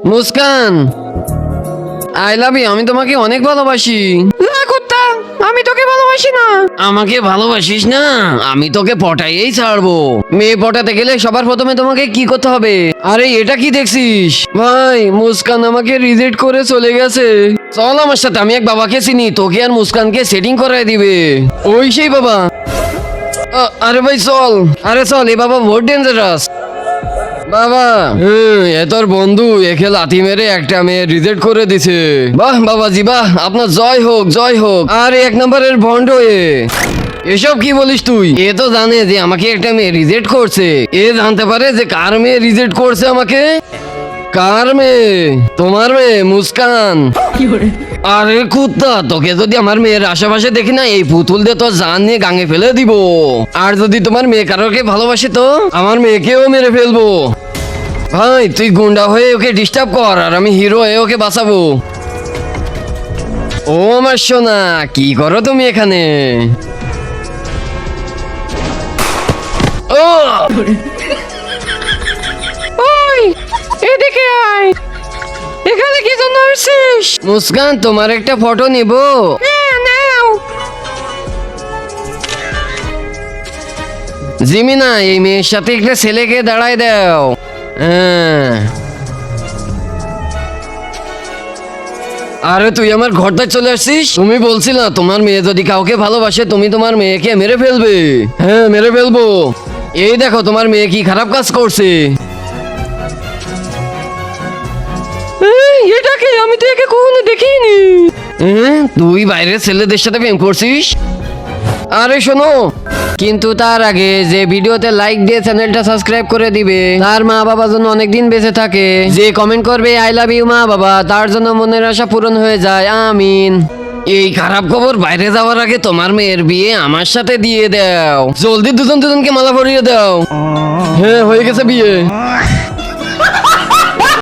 Muskan, I love you. আমি তোমাকে অনেক ভালোবাসি। না কুত্তা, আমি তোকে ভালোবাসি না। আমাকে ভালোবাসিস না? আমি তোকে পটাইয়েই ছাড়বো। মেয়ে পটাতে গেলে সবার প্রথমে তোমাকে কি করতে হবে? আরে এটা কি দেখছিস ভাই? মুস্কান আমাকে রিজেক্ট করে চলে গেছে। চল আমার সাথে, আমি এক বাবাকে চিনি, তোকে আর মুস্কানকে সেটিং করাই দিবে। ওই সেই বাবা। আরে ভাই চল, আরে চল, এ বাবা বহুত ডেঞ্জারাস। বাবা এ তোর বন্ধু, একে লাথি মেরে একটা মেয়ে রিজেক্ট করে দিছে। বাহ বাবাজি বাহ, আপনার জয় হোক জয় হোক। আর এক নম্বরের ভন্ড এসব কি বলিস তুই? এ তো জানে যে আমাকে একটা মেয়ে রিজেক্ট করছে। এ জানতে পারে যে কার মেয়ে রিজেক্ট করছে আমাকে। কার মেয়ে? তোমার মেয়ে মুস্কান। আরে কুত্তা, তোকে যদি আমার মেয়ের আশেপাশে দেখি না, এই পুতুল দিয়ে তোর জান নিয়ে গাঙে ফেলে দিব। আর যদি তোমার মেয়ে কারোকে ভালোবাসে তো আমার মেয়েকেও মেরে ফেলবো। ভাই তুই গুন্ডা হয়ে ওকে ডিস্টার্ব কর, আর আমি হিরো হয়ে ওকে বাঁচাবো। ও আমার সোনা, কি করো তুমি এখানে? ও ওই এদিকে আয়। এখানে কি জন্য আসছিস? মুস্কান, তোমার একটা ফটো নিব। হ্যাঁ নাও। জিমিনা, এই মেয়ের সাথে একটা ছেলেকে দাঁড়ায় দাও। হ্যাঁ। আরে তুই আমার ঘরটায় চলে আসছিস? তুমি বলছিল না তোমার মেয়ে যদি কাউকে ভালোবাসে তুমি তোমার মেয়েকে মেরে ফেলবে। হ্যাঁ মেরে ফেলবো। এই দেখো তোমার মেয়ে কি খারাপ কাজ করছে। এটা কি? আমি তো একে কখনো দেখিনি। তুই বাইরের ছেলেদের সাথে প্রেম করছিস? আরে শোনো, কিন্তু তার আগে যে ভিডিওতে লাইক দিয়ে চ্যানেলটা সাবস্ক্রাইব করে দিবে, তার মা বাবা যেন অনেকদিন বেঁচে থাকে। যে কমেন্ট করবে আই লাভ ইউ মা বাবা, তার জন্য মনের আশা পূরণ হয়ে যায়। আমিন। এই খারাপ খবর বাইরে যাওয়ার আগে তোমার মেয়ের বিয়ে আমার সাথে দিয়ে দাও। জলদি দুজনকে মালা পরিয়ে দাও। হ্যাঁ হয়ে গেছে বিয়ে।